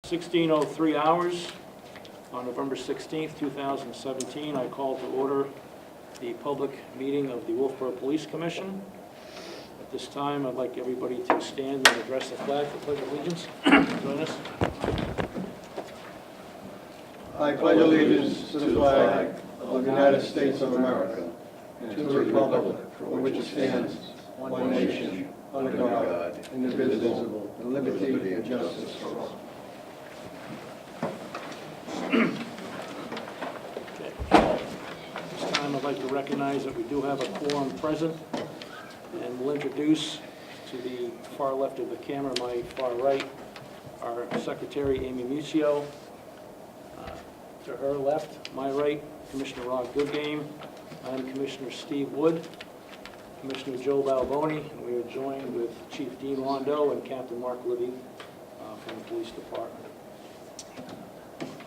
16:03 hours on November 16th, 2017. I call to order the public meeting of the Wolfboro Police Commission. At this time, I'd like everybody to stand and address the flag for pledge of allegiance. Join us. I pledge allegiance to the flag of the United States of America and to the republic for which it stands, one nation, under God, indivisible, with liberty and justice for all. This time, I'd like to recognize that we do have a quorum present, and we'll introduce to the far left of the camera, my far right, our Secretary, Amy Muccio. To her left, my right, Commissioner Rod Goodgame. I'm Commissioner Steve Wood, Commissioner Joe Balboni, and we are joined with Chief Dean Londo and Captain Mark Libby from the Police Department.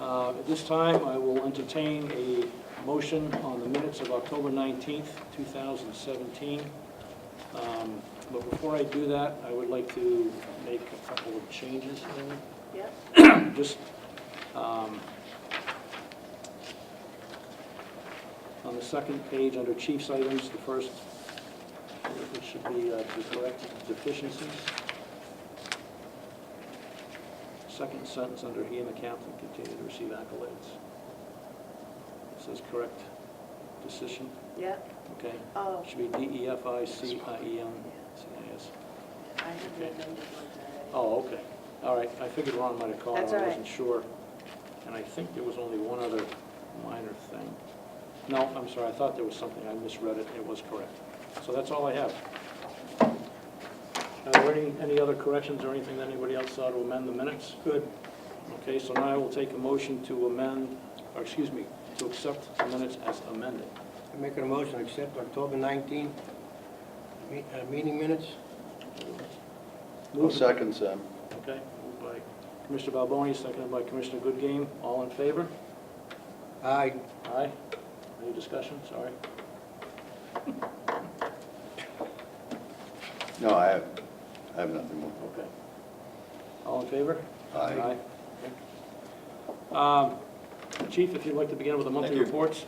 At this time, I will entertain a motion on the minutes of October 19th, 2017. But before I do that, I would like to make a couple of changes here. Yep. Just on the second page, under Chief's items, the first, it should be to correct deficiencies. Second sentence under he and the captain continue to receive accolades. It says correct decision, Yep. okay? Oh. Should be DEFICIENCIS. I have the amended ones already. Oh, okay. All right, I figured Ron might have called, That's I all right. wasn't sure. And I think there was only one other minor thing. No, I'm sorry, I thought there was something, I misread it, it was correct. So that's all I have. Are there any other corrections or anything that anybody else saw to amend the minutes? Good. Okay, so now I will take a motion to amend, or excuse me, to accept the minutes as amended. I'm making a motion to accept October 19th meeting minutes. I'll second, Sam. Okay, moved by Commissioner Balboni, seconded by Commissioner Goodgame. All in favor? Aye. Aye. Any discussion? Sorry. No, I have nothing more. Okay. All in favor? Aye. Okay. Chief, if you'd like to begin with the monthly Thank you. reports.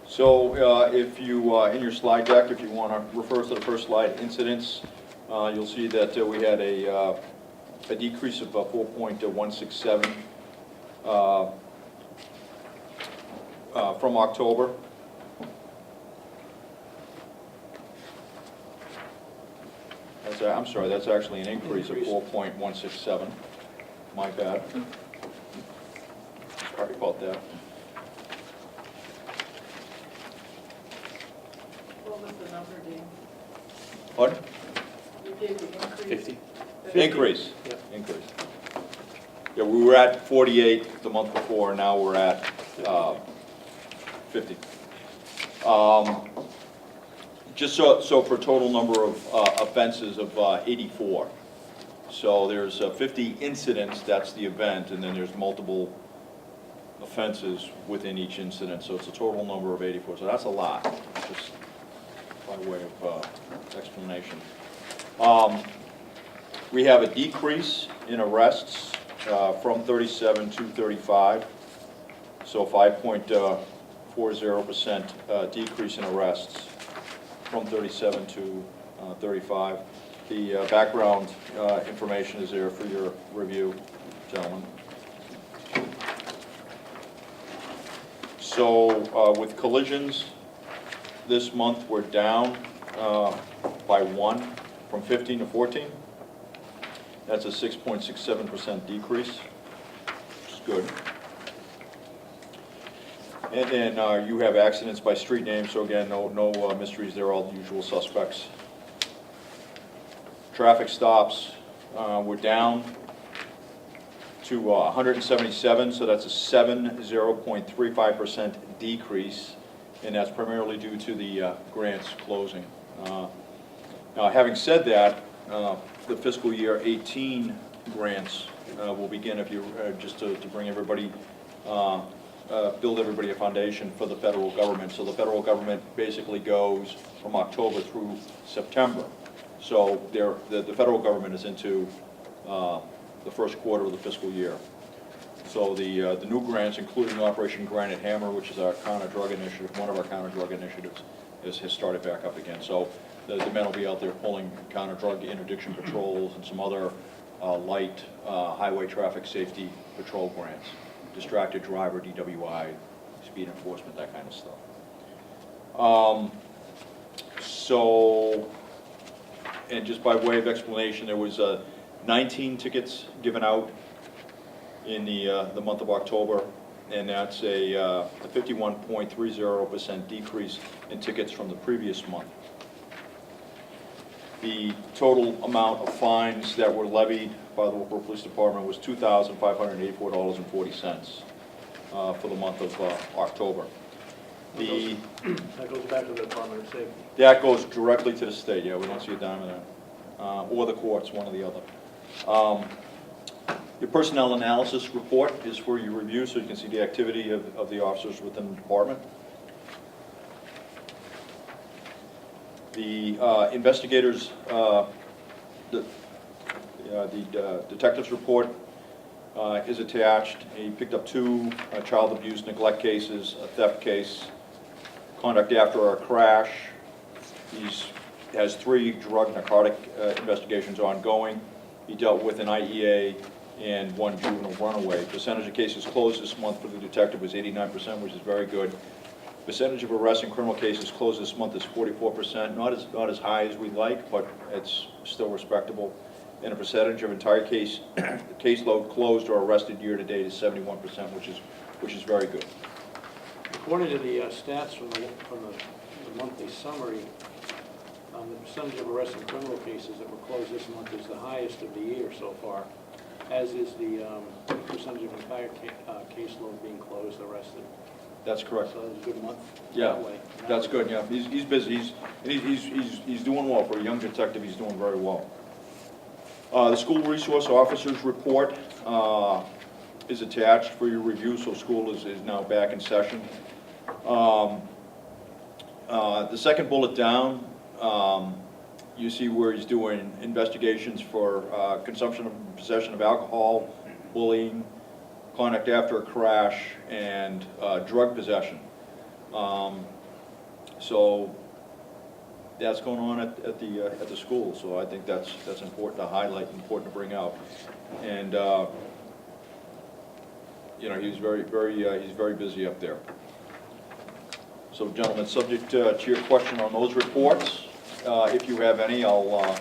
So if you, in your slide deck, if you want to refer to the first slide, incidents, you'll see that we had a decrease of 4.167 from October. I'm sorry, that's actually an increase of 4.167. My bad. Sorry about that. What was the number, Dean? Pardon? You gave the increase. 50. Increase. Yep. Increase. Yeah, we were at 48 the month before, now we're at 50. Just so for a total number of offenses of 84. So there's 50 incidents, that's the event, and then there's multiple offenses within each incident, so it's a total number of 84. So that's a lot, just by way of explanation. We have a decrease in arrests from 37 to 35, so 5.40% decrease in arrests from 37 to 35. The background information is there for your review, gentlemen. So with collisions, this month we're down by 1 from 15 to 14. That's a 6.67% decrease, which is good. And then you have accidents by street name, so again, no mysteries, they're all the usual suspects. Traffic stops, we're down to 177, so that's a 0.35% decrease, and that's primarily due to the grants closing. Now, having said that, the fiscal year 18 grants will begin, if you just to bring everybody, build everybody a foundation for the federal government. So the federal government basically goes from October through September. So the federal government is into the first quarter of the fiscal year. So the new grants, including Operation Granite Hammer, which is our counter-drug initiative, one of our counter-drug initiatives, has started back up again. So the men will be out there pulling counter-drug interdiction patrols and some other light highway traffic safety patrol grants, distracted driver, DWI, speed enforcement, that kind of stuff. So, and just by way of explanation, there was 19 tickets given out in the month of October, and that's a 51.30% decrease in tickets from the previous month. The total amount of fines that were levied by the Wolfboro Police Department was $2,584.40 for the month of October. That goes back to the Department of Safety. That goes directly to the state, yeah, we don't see a dime of that. Or the courts, one or the other. Your personnel analysis report is for your review, so you can see the activity of the officers within the department. The investigators, the detective's report is attached. He picked up 2 child abuse neglect cases, a theft case, conduct after a crash. He has 3 drug narcotic investigations ongoing. He dealt with an IEA and 1 juvenile runaway. Percentage of cases closed this month for the detective was 89%, which is very good. Percentage of arrests in criminal cases closed this month is 44%, not as high as we'd like, but it's still respectable. And a percentage of entire caseload closed or arrested year to date is 71%, which is very good. According to the stats from the monthly summary, the percentage of arrests in criminal cases that were closed this month is the highest of the year so far, as is the percentage of entire caseload being closed, arrested. That's correct. So it's a good month. Yeah, that way. that's good, yeah. He's busy, he's doing well. For a young detective, he's doing very well. The school resource officers report is attached for your review, so school is now back in session. The second bullet down, you see where he's doing investigations for consumption and possession of alcohol, bullying, conduct after a crash, and drug possession. So that's going on at the school. So I think that's important to highlight, important to bring out. And you know, he's very busy up there. So, gentlemen, subject to your question on those reports, if you have any, I'll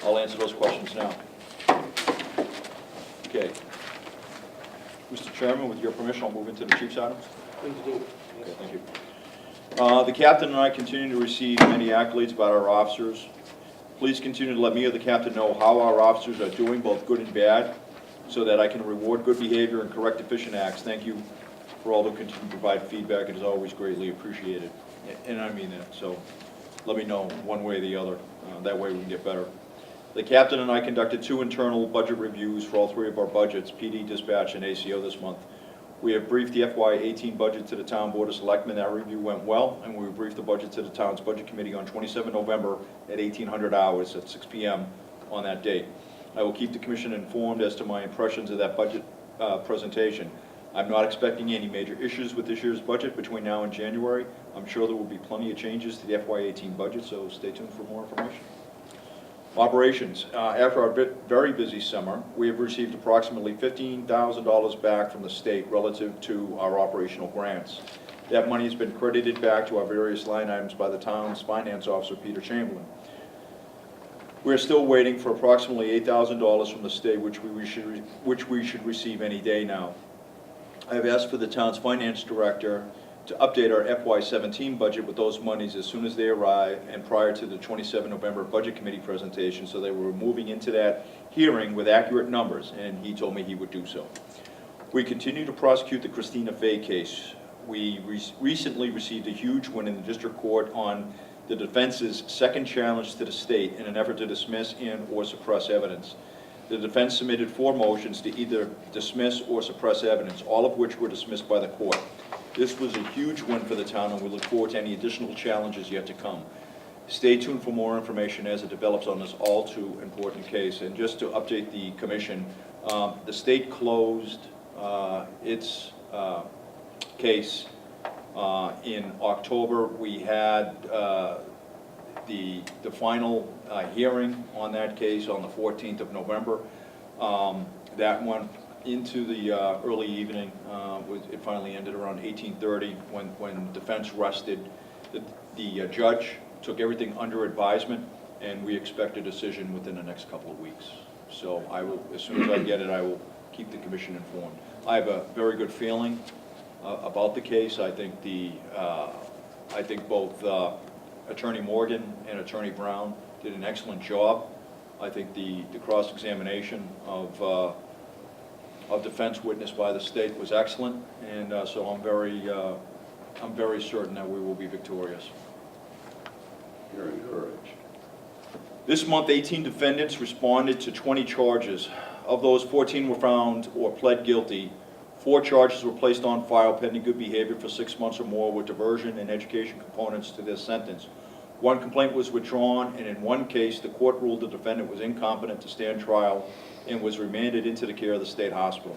answer those questions now. Okay. Mr. Chairman, with your permission, I'll move into the chief's items. Please do. Okay, Yes. thank you. The captain and I continue to receive many accolades about our officers. Please continue to let me or the captain know how our officers are doing, both good and bad, so that I can reward good behavior and correct deficient acts. Thank you for all who continue to provide feedback. It is always greatly appreciated, and I mean that. So let me know one way or the other. That way we can get better. The captain and I conducted 2 internal budget reviews for all 3 of our budgets, PD, dispatch, and ACO this month. We have briefed the FY18 budget to the Town Board of Selectmen. That review went well, and we briefed the budget to the Town's Budget Committee on 27 November at 1800 hours at 6 p.m. on that date. I will keep the Commission informed as to my impressions of that budget presentation. I'm not expecting any major issues with this year's budget between now and January. I'm sure there will be plenty of changes to the FY18 budget, so stay tuned for more information. Operations. After our very busy summer, we have received approximately $15,000 back from the state relative to our operational grants. That money has been credited back to our various line items by the town's finance officer, Peter Chamberlain. We're still waiting for approximately $8,000 from the state, which we should receive any day now. I have asked for the town's finance director to update our FY17 budget with those monies as soon as they arrive and prior to the 27 November Budget Committee presentation, so they were moving into that hearing with accurate numbers, and he told me he would do so. We continue to prosecute the Christina Fay case. We recently received a huge win in the district court on the defense's second challenge to the state in an effort to dismiss and or suppress evidence. The defense submitted 4 motions to either dismiss or suppress evidence, all of which were dismissed by the court. This was a huge win for the town, and we look forward to any additional challenges yet to come. Stay tuned for more information as it develops on this all too important case. And just to update the commission, the state closed its case in October. We had the final hearing on that case on the 14th of November. That went into the early evening. It finally ended around 18:30 when defense rested. The judge took everything under advisement, and we expect a decision within the next couple of weeks. So I will, as soon as I get it, I will keep the commission informed. I have a very good feeling about the case. I think both Attorney Morgan and Attorney Brown did an excellent job. I think the cross-examination of defense witness by the state was excellent, and so I'm very certain that we will be victorious. You're encouraged. This month, 18 defendants responded to 20 charges. Of those, 14 were found or pled guilty. 4 charges were placed on file pending good behavior for 6 months or more with diversion and education components to their sentence. 1 complaint was withdrawn, and in 1 case, the court ruled the defendant was incompetent to stand trial and was remanded into the care of the state hospital.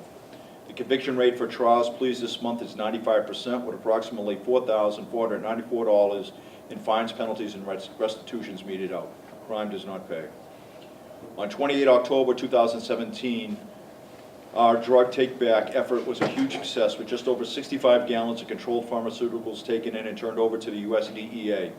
The conviction rate for trials pleas this month is 95%, with approximately $4,494 in fines, penalties, and restitutions meted out. Crime does not pay. On 28 October 2017, our drug take-back effort was a huge success, with just over 65 gallons of controlled pharmaceuticals taken in and turned over to the US DEA.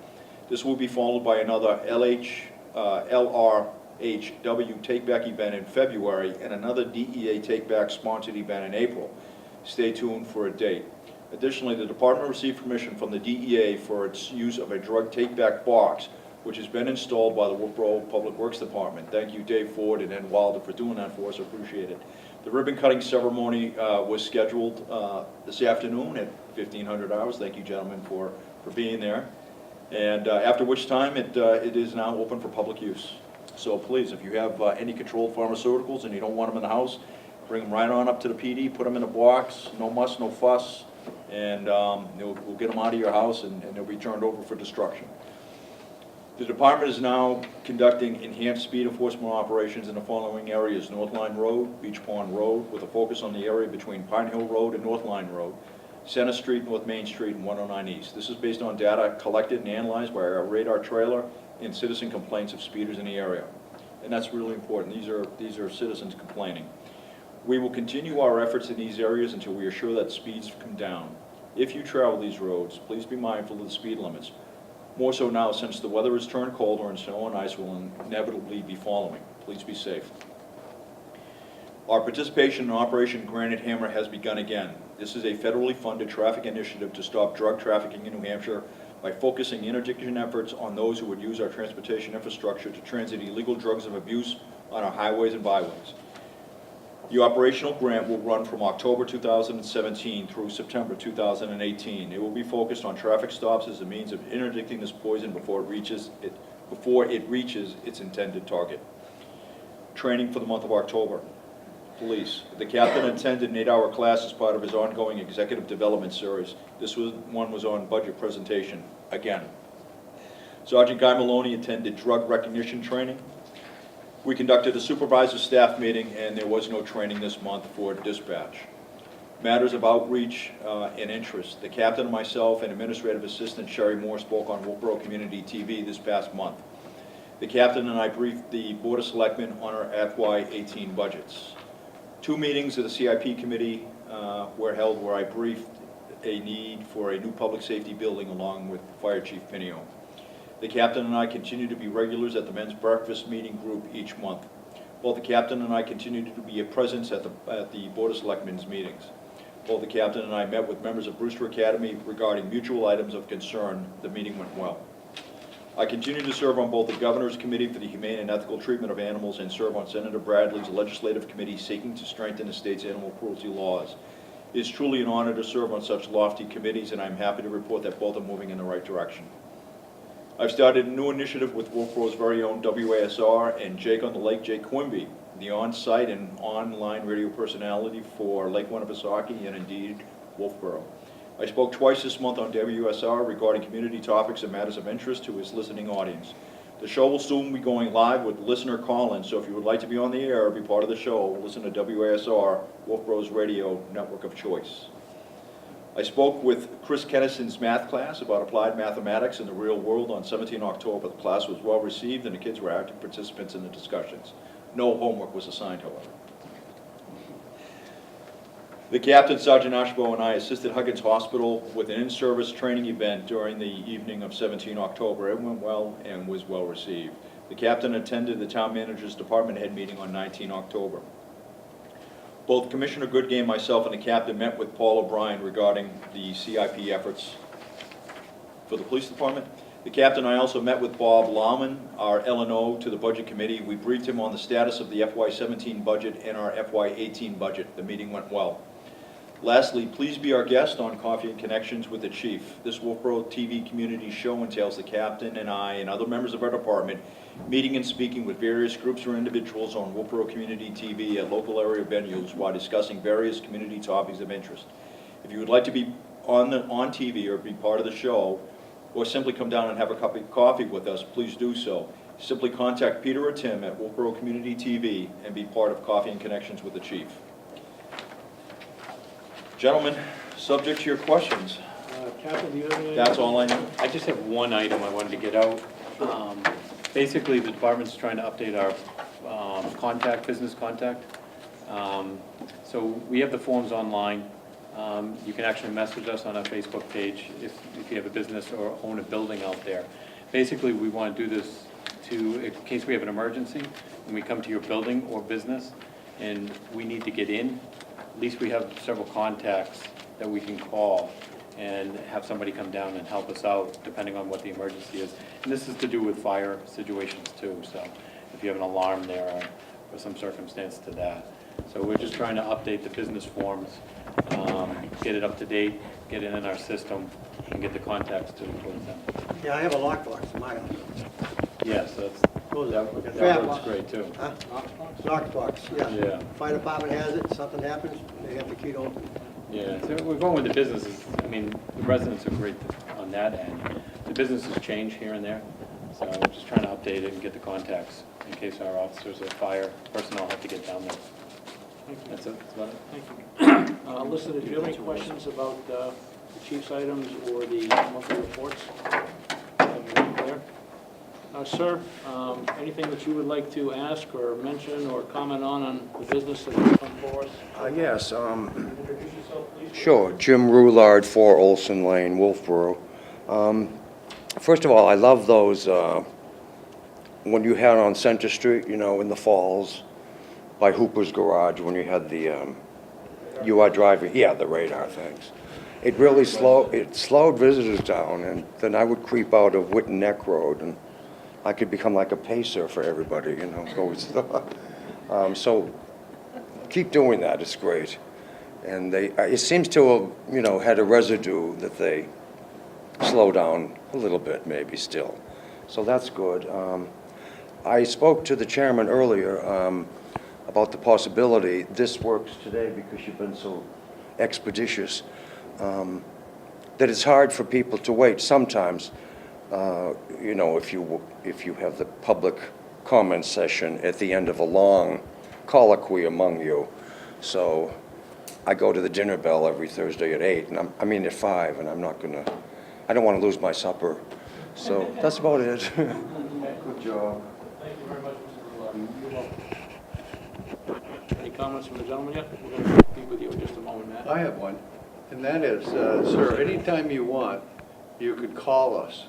This will be followed by another LRHW take-back event in February and another DEA take-back sponsored event in April. Stay tuned for a date. Additionally, the department received permission from the DEA for its use of a drug take-back box, which has been installed by the Wolfboro Public Works Department. Thank you, Dave Ford and Ed Wilder, for doing that for us. I appreciate it. The ribbon-cutting ceremony was scheduled this afternoon at 1500 hours. Thank you, gentlemen, for being there. And after which time, it is now open for public use. So please, if you have any controlled pharmaceuticals and you don't want them in the house, bring them right on up to the PD, put them in a box, no muss, no fuss, and we'll get them out of your house and they'll be turned over for destruction. The department is now conducting enhanced speed enforcement operations in the following areas: North Line Road, Beach Pond Road, with a focus on the area between Pine Hill Road and North Line Road, Center Street, North Main Street, and 109 East. This is based on data collected and analyzed by our radar trailer and citizen complaints of speeders in the area. And that's really important. These are citizens complaining. We will continue our efforts in these areas until we are sure that speeds come down. If you travel these roads, please be mindful of the speed limits. More so now, since the weather has turned colder and snow and ice will inevitably be following. Please be safe. Our participation in Operation Granite Hammer has begun again. This is a federally funded traffic initiative to stop drug trafficking in New Hampshire by focusing interdiction efforts on those who would use our transportation infrastructure to transit illegal drugs of abuse on our highways and byways. The operational grant will run from October 2017 through September 2018. It will be focused on traffic stops as a means of interdicting this poison before it reaches its intended target. Training for the month of October. Police. The captain attended an 8-hour class as part of his ongoing executive development series. This one was on budget presentation, again. Sergeant Guy Maloney attended drug recognition training. We conducted a supervisor staff meeting, and there was no training this month for dispatch. Matters of outreach and interest. The captain and myself and administrative assistant Sherry Moore spoke on Wolfboro Community TV this past month. The captain and I briefed the Board of Selectmen on our FY18 budgets. 2 meetings of the CIP committee were held where I briefed a need for a new public safety building along with Fire Chief Pinio. The captain and I continue to be regulars at the men's breakfast meeting group each month. Both the captain and I continue to be a presence at the Board of Selectmen's meetings. Both the captain and I met with members of Brewster Academy regarding mutual items of concern. The meeting went well. I continue to serve on both the Governor's Committee for the Humane and Ethical Treatment of Animals and serve on Senator Bradley's legislative committee seeking to strengthen the state's animal cruelty laws. It is truly an honor to serve on such lofty committees, and I'm happy to report that both are moving in the right direction. I've started a new initiative with Wolfboro's very own WASR and Jake on the Lake, Jake Quimby, the on-site and online radio personality for Lake Winnipesaukee and indeed Wolfboro. I spoke twice this month on WSR regarding community topics and matters of interest to his listening audience. The show will soon be going live with listener call-in, so if you would like to be on the air or be part of the show, listen to WASR, Wolf Bros Radio Network of Choice. I spoke with Chris Kennison's math class about applied mathematics in the real world on 17 October. The class was well received and the kids were active participants in the discussions. No homework was assigned, however. The captain, Sergeant Ashbo, and I assisted Huggins Hospital with an in-service training event during the evening of 17 October. It went well and was well received. The captain attended the town manager's department head meeting on 19 October. Both Commissioner Goodgame, myself, and the captain met with Paul O'Brien regarding the CIP efforts for the police department. The captain and I also met with Bob Lauman, our L&O to the Budget Committee. We briefed him on the status of the FY17 budget and our FY18 budget. The meeting went well. Lastly, please be our guest on Coffee and Connections with the Chief. This Wolfboro TV community show entails the captain and I and other members of our department meeting and speaking with various groups or individuals on Wolfboro Community TV at local area venues while discussing various community topics of interest. If you would like to be on TV or be part of the show, or simply come down and have a cup of coffee with us, please do so. Simply contact Peter or Tim at Wolfboro Community TV and be part of Coffee and Connections with the Chief. Gentlemen, subject to your questions. Captain, do you have any? That's all I know. I just have one item I wanted to get out. Basically, the department's trying to update our business contact. So we have the forms online. You can actually message us on our Facebook page if you have a business or own a building out there. Basically, we want to do this in case we have an emergency and we come to your building or business and we need to get in. At least we have several contacts that we can call and have somebody come down and help us out depending on what the emergency is. And this is to do with fire situations too, so if you have an alarm there or some circumstance to that. So we're just trying to update the business forms, get it up to date, get it in our system, and get the contacts to include them. Yeah, I have a lockbox in my house. Yes, Goes that like a that fab works great too. Huh? Lockbox, yeah. Yeah. Fire department has it, something happens, they have the key to open. Yeah, so we're going with the businesses. I mean, the residents are great on that end. The businesses change here and there, so we're just trying to update it and get the contacts in case our officers or fire personnel have to get down there. That's it. That's about it. Thank you. Alyssa, do you have any questions about the chief's items or the monthly reports? There. Sir, anything that you would like to ask or mention or comment on the business that has come for us? Yes, Introduce yourself, please. sure. Jim Roulard, 4 Olson Lane, Wolfboro. First of all, I love those, when you had on Center Street, you know, in the falls, by Hooper's Garage, when you had the, you are driving, yeah, the radar things. It really slowed visitors down, and then I would creep out of Witten Neck Road, and I could become like a pacer for everybody, you know. So keep doing that, it's great. And it seems to have, you know, had a residue that they slow down a little bit, maybe still. So that's good. I spoke to the chairman earlier about the possibility, this works today because you've been so expeditious, that it's hard for people to wait sometimes. You know, if you have the public comment session at the end of a long colloquy among you. So I go to the dinner bell every Thursday at 8, and at 5, and I don't want to lose my supper. So that's about it. Good job. Thank you very much, Mr. Goulart. You're welcome. Any comments from the gentleman yet? We're going to be with you in just a moment, Matt. I have one, and that is, sir, anytime you want, you could call us.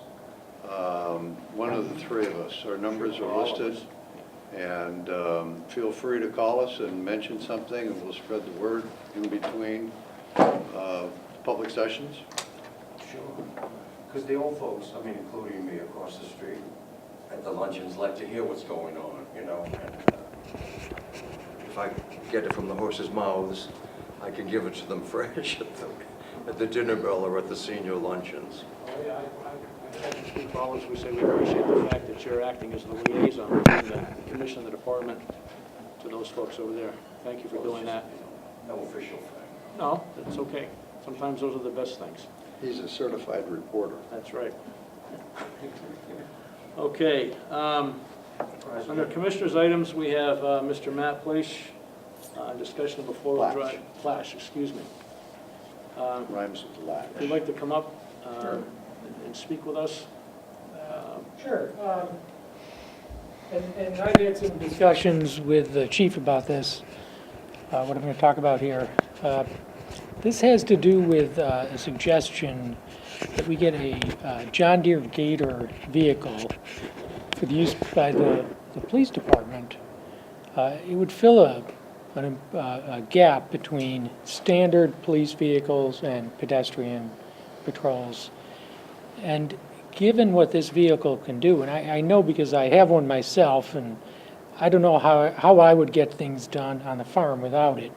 One of the 3 of us. Our numbers are listed, and feel free to call us and mention something, and we'll spread the word in between public sessions. Sure. Because the old folks, including me across the street, at the luncheons, like to hear what's going on, you know. And, if I get it from the horses' mouths, I can give it to them fresh at the dinner bell or at the senior luncheons. I speak for all of us, we say we appreciate the fact that you're acting as the liaison between the commission and the department to those folks over there. Thank you for doing that. No official thing. No, that's okay. Sometimes those are the best things. He's a certified reporter. That's right. Okay, under Commissioners' items, we have Mr. Matt Place, discussion of a four-wheel drive. Plash, excuse me. Rhymes with lash. If you'd like to come up and speak with us. Sure. And I've had some discussions with the chief about this, what I'm going to talk about here. This has to do with a suggestion that we get a John Deere Gator vehicle for the use by the police department. It would fill a gap between standard police vehicles and pedestrian patrols. And given what this vehicle can do, and I know because I have one myself, and I don't know how I would get things done on the farm without it.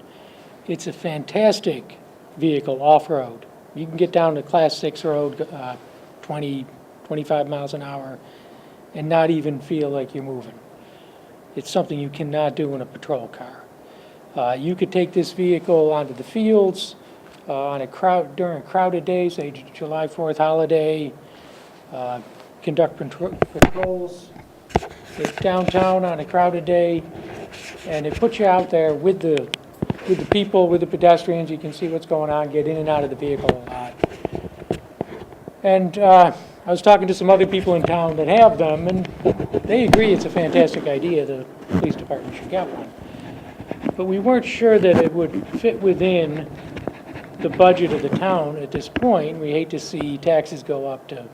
It's a fantastic vehicle off-road. You can get down to Class 6 road, 20, 25 miles an hour, and not even feel like you're moving. It's something you cannot do in a patrol car. You could take this vehicle onto the fields during a crowded day, say July 4th holiday, conduct patrols downtown on a crowded day, and it puts you out there with the people, with the pedestrians. You can see what's going on, get in and out of the vehicle a lot. And I was talking to some other people in town that have them, and they agree it's a fantastic idea. The police department should get one. But we weren't sure that it would fit within the budget of the town at this point. We hate to see taxes go up to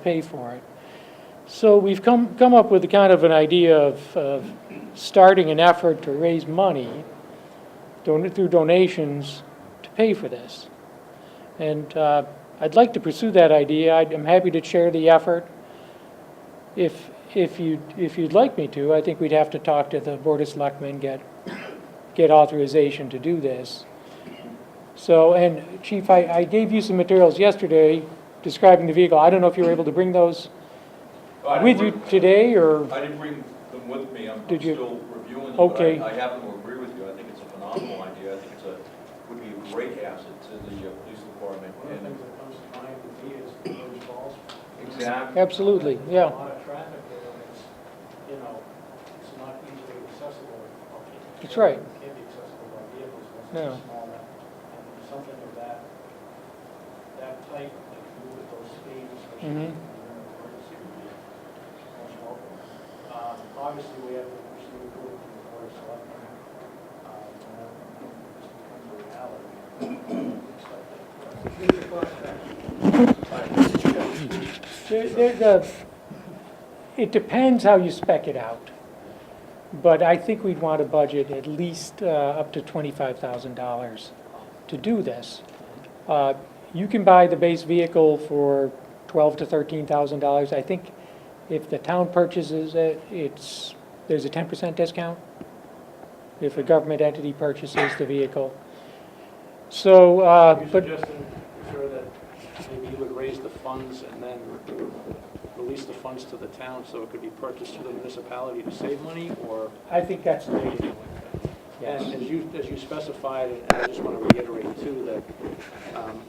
pay for it. So we've come up with a kind of an idea of starting an effort to raise money through donations to pay for this. And I'd like to pursue that idea. I'm happy to chair the effort. If you'd like me to, I think we'd have to talk to the Board of Selectmen, get authorization to do this. So, and Chief, I gave you some materials yesterday describing the vehicle. I don't know if you were able to bring those with you today, or? I didn't bring them with me, I'm Did you? still reviewing them, Okay. but I happen to agree with you, I think it's a phenomenal idea, I think would be a great asset to the police department. One of the things that comes to mind with me is the Village Falls. Exactly. Absolutely, A yeah. lot of traffic there, and it's not easily accessible. That's right. It can't be accessible by vehicles, it's No. so small, and something of that type, like do with those speeds, especially Mhm. if you're in an emergency, would be most welcome. Obviously, we have to pursue it from the Board of Selectmen, and this becomes a reality. It depends how you spec it out, but I think we'd want to budget at least up to $25,000 to do this. You can buy the base vehicle for $12,000 to $13,000. I think if the town purchases it, there's a 10% discount if a government entity purchases the vehicle. So, Are you but suggesting, sir, that maybe you would raise the funds and then release the funds to the town so it could be purchased through the municipality to save money, or? I think that's the way to do it. And Yes. as you specified, and I just want to reiterate too, that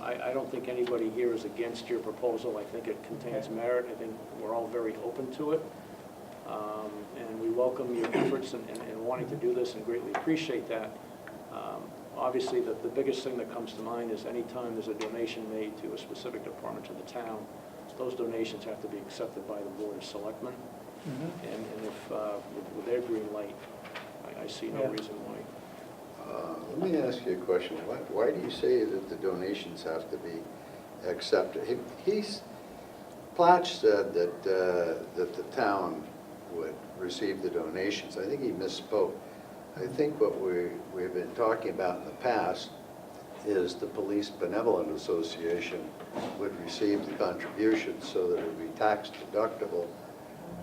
I don't think anybody here is against your proposal. I think it contains merit. I think we're all very open to it. And we welcome your efforts in wanting to do this and greatly appreciate that. Obviously, the biggest thing that comes to mind is anytime there's a donation made to a specific department to the town, those donations have to be accepted by the Board of Selectmen. Mhm. And if, with their green light, I see no Yeah. reason why. Let me ask you a question. Why do you say that the donations have to be accepted? Platch said that the town would receive the donations. I think he misspoke. I think what we've been talking about in the past is the Police Benevolent Association would receive the contributions so that it would be tax deductible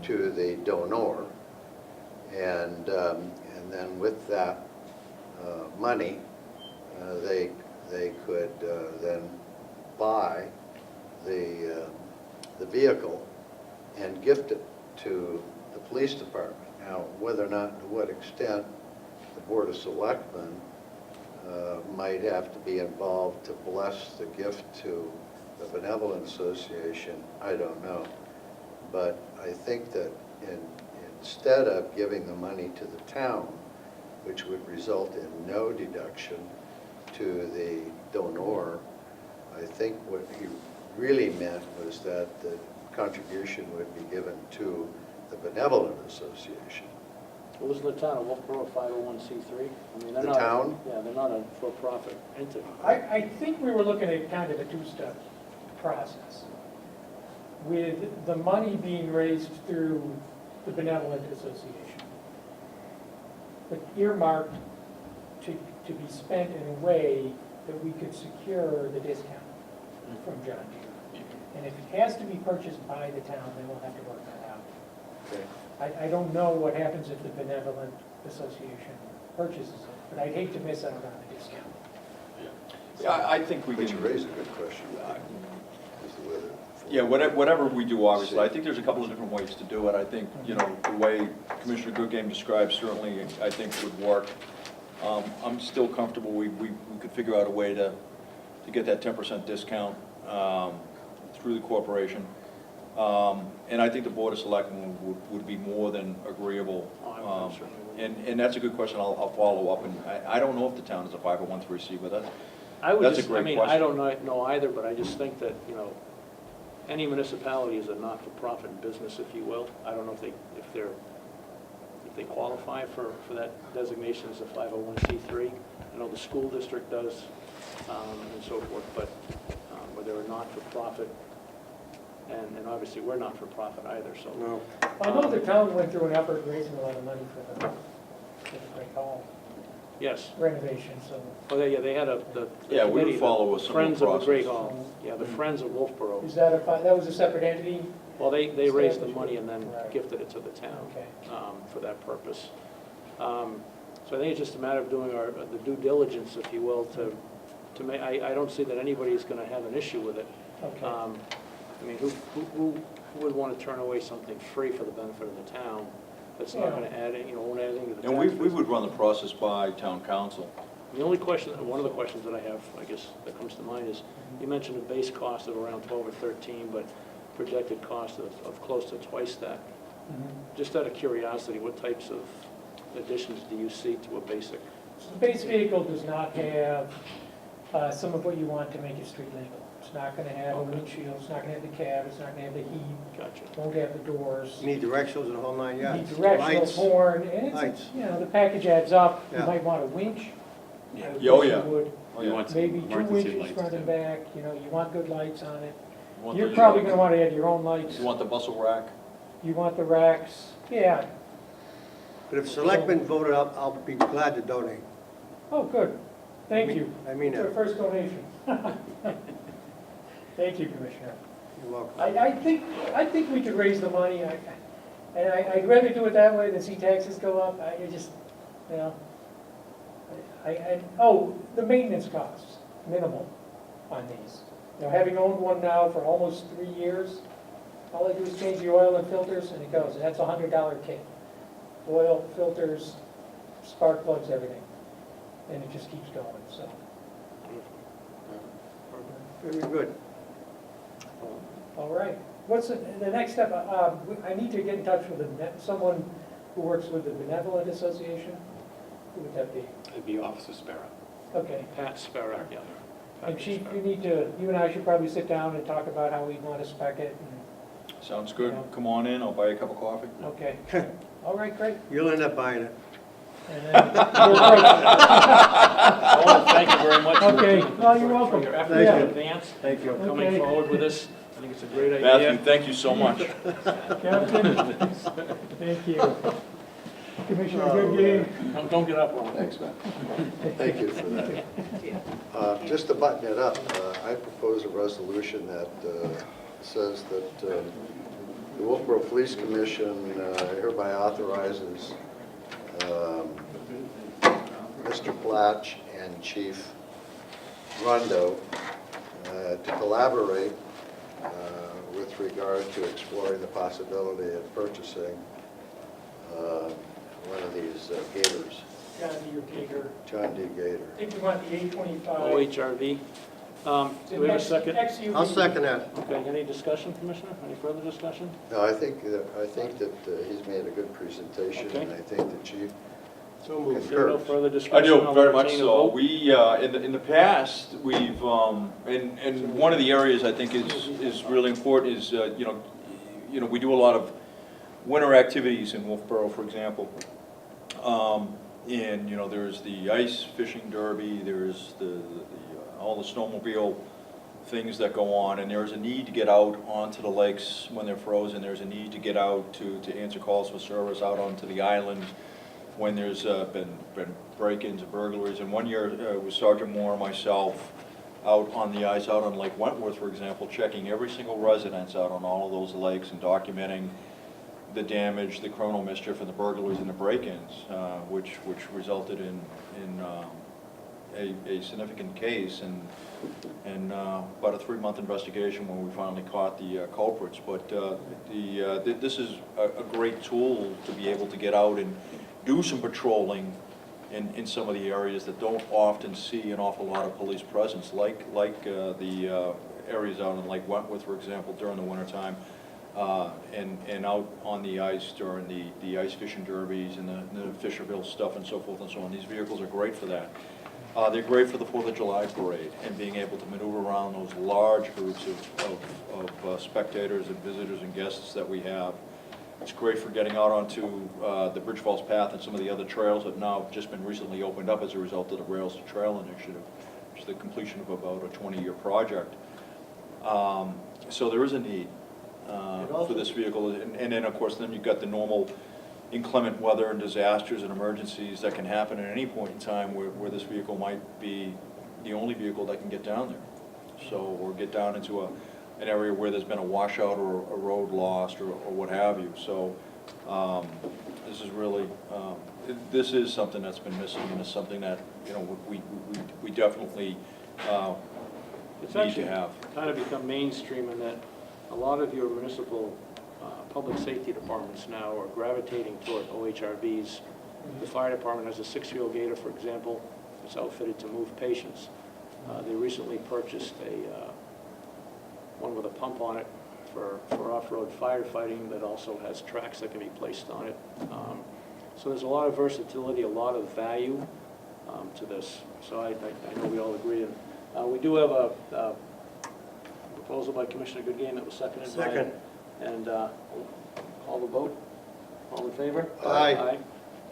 to the donor. And then with that money, they could then buy the vehicle and gift it to the police department. Now, whether or not, to what extent the Board of Selectmen might have to be involved to bless the gift to the Benevolent Association, I don't know. But I think that instead of giving the money to the town, which would result in no deduction to the donor, I think what he really meant was that the contribution would be given to the Benevolent Association. Well, isn't the town of Wolfboro a 501c3? I mean, they're The not. town? Yeah, they're not a for-profit entity. I think we were looking at kind of a two-step process, with the money being raised through the Benevolent Association, but earmarked to be spent in a way that we could secure the discount from John Deere. And if it has to be purchased by the town, then we'll have to work that out. Okay. I don't know what happens if the Benevolent Association purchases it, but I'd hate to miss out on the discount. Yeah, I think we But you can, raise a good question. Is the weather- yeah, whatever we do, obviously, I think there's a couple of different ways to do it. I think, you know, the way Commissioner Goodgame described certainly, I think would work. I'm still comfortable, we could figure out a way to get that 10% discount through the corporation. And I think the Board of Selectmen would be more than agreeable. Oh, I'm certainly would. And that's a good question, I'll follow up, and I don't know if the town is a 501(c), but that's I would That's a just, great I mean, question. I don't know either, but I just think that, you know, any municipality is a not-for-profit business, if you will. I don't know if they qualify for that designation as a 501c3. I know the school district does, and so forth, but they're a not-for-profit, and obviously we're not-for-profit either, so. No. I know the town went through an effort raising a lot of money for the Great Hall Yes. renovation, so. Oh, yeah, they had the Yeah, we would committee, follow a the similar Friends of the Great process. Hall. Yeah, the Friends of Wolfboro. Is that that was a separate entity? Well, they raised the money and then Right. gifted it to the town Okay. for that purpose. So I think it's just a matter of doing the due diligence, if you will, to make, I don't see that anybody's going to have an issue with it. Okay. I mean, who would want to turn away something free for the benefit of the town that's not Yeah. going to add, won't add anything to the And tax we base? would run the process by town council. The only question, one of the questions that I have, I guess, that comes to mind is, you mentioned a base cost of around 12 or 13, but projected cost of close to twice that. Mhm. Just out of curiosity, what types of additions do you see to a basic? So the base vehicle does not have some of what you want to make it street legal. It's not going to have a windshield, it's not going to have the cab, it's not going to have the heat, Gotcha. won't have the doors. You need directionals and the whole nine You yards. need directional Lights. horn, and it's, Lights. you know, the package adds up. You Yeah. might want a winch. Yeah. I would Oh, guess yeah. you would. Oh, You yeah. want some Maybe 2 emergency winches lights, front and too. back, you want good lights on it. You want You're the, probably going to want to add your own lights. You want the bustle rack? You want the racks, yeah. But if selectmen voted, I'll be glad to donate. Oh, good. Thank you. I mean It's our that. first donation. Thank you, Commissioner. You're welcome. I think we could raise the money, and I'd rather do it that way than see taxes go up. I just, you know, the maintenance costs, minimal on these. You know, having owned one now for almost 3 years, all I do is change the oil and filters, and it goes, and that's a $100 kit. Oil, filters, spark plugs, everything, and it just keeps going, so. Very good. All right. What's the next step? I need to get in touch with someone who works with the Benevolent Association. Who would that be? It'd be Officer Sparrow. Okay. Pat Sparrow, yeah. Pat And Sparrow. you and I should probably sit down and talk about how we want to spec it. Sounds good. Yeah. Come on in, I'll buy you a cup of coffee. Okay. All right, great. You'll end up buying it. And then we'll- Oh, thank you very much. Okay. Well, you're welcome. For your efforts Thank in you. advance, Thank you. for coming Okay. forward with this. I think it's a great Matthew, idea. thank you so much. Captain, thank you. Commissioner Goodgame. Don't get up, Ron. Thanks, man. Thank you for that. Just to button it up, I propose a resolution that says that the Wolfboro Police Commission hereby authorizes Mr. Platch and Chief Rondo to collaborate with regard to exploring the possibility of purchasing one of these gators, John D. Gator. John D. Gator. I think we want the 825. OHRV. Do we have a second? I'll second that. Okay, any discussion, Commissioner? Any further discussion? No, I think that he's made a good presentation, Okay. and I think the chief So moved. If there are no concurs. further I discussion, do, I'll very much entertain a so. vote. We, in the past, we've, and one of the areas I think is really important is, you know, we do a lot of winter activities in Wolfboro, for example. And, you know, there's the ice fishing derby, there's all the snowmobile things that go on, and there's a need to get out onto the lakes when they're frozen. There's a need to get out to answer calls for service out onto the islands when there's been break-ins and burglaries. And one year, it was Sergeant Moore and myself out on the ice, out on Lake Wentworth, for example, checking every single residence out on all of those lakes and documenting the damage, the criminal mischief, and the burglaries and the break-ins, which resulted in a significant case and about a 3-month investigation when we finally caught the culprits. But this is a great tool to be able to get out and do some patrolling in some of the areas that don't often see an awful lot of police presence, like the areas out on Lake Wentworth, for example, during the wintertime, and out on the ice during the ice fishing derbies and the Fisherville stuff and so forth and so on. These vehicles are great for that. They're great for the 4th of July parade and being able to maneuver around those large groups of spectators and visitors and guests that we have. It's great for getting out onto the Bridge Falls Path and some of the other trails that now have just been recently opened up as a result of the Rails to Trail initiative, which is the completion of about a 20-year project. So there is a need for this vehicle. And then, of course, then you've got the normal inclement weather and disasters and emergencies that can happen at any point in time where this vehicle might be the only vehicle that can get down there. So, or get down into an area where there's been a washout or a road lost or what have you. So this is really, this is something that's been missing, and it's something that, you know, we definitely It's need actually to have. kind of become mainstream in that a lot of your municipal public safety departments now are gravitating toward OHRVs. The fire department has a 6-wheel Gator, for example. It's outfitted to move patients. They recently purchased one with a pump on it for off-road firefighting that also has tracks that can be placed on it. So there's a lot of versatility, a lot of value to this. So I know we all agree. And we do have a proposal by Commissioner Goodgame that was seconded by... Second. And call the vote. All in favor? Aye.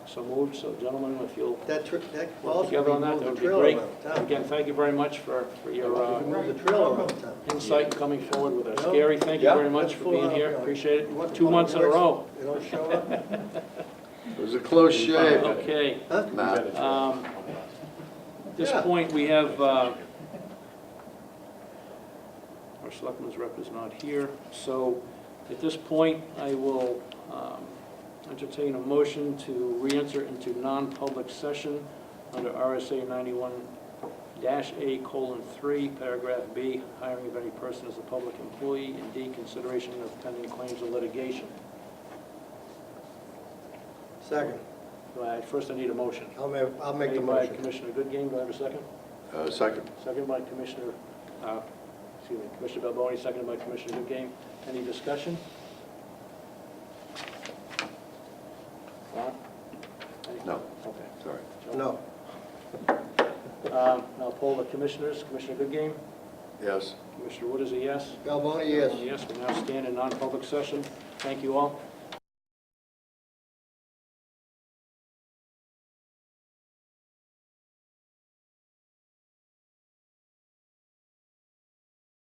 So moved. So gentlemen, if you'll That work also together on that, move that the would be trailer great. around town. Again, thank you very much for your Move the trailer around town. insight and coming forward with us. Yeah. Gary, thank you Yeah. very much That's for full being on, here. yeah. Appreciate it. What- 2 months in a row. You don't show up? It was a close shave, Okay. Huh? Matt. At this Yeah. point, we have, our selectman's rep is not here. So at this point, I will entertain a motion to re-enter into non-public session under RSA 91-A:3, paragraph B, hiring of any person as a public employee, and D, consideration of pending claims or litigation. Second. First, I need a motion. I'll make the Made by motion. Commissioner Goodgame, do I have a second? Second. Second by Commissioner Balboni, seconded by Commissioner Goodgame. Any discussion? Ron? No. Okay. Sorry. Joe? No. Now poll the commissioners. Commissioner Goodgame? Yes. Commissioner Wood is a yes. Balboni, yes. Yes, we now stand in non-public session. Thank you all.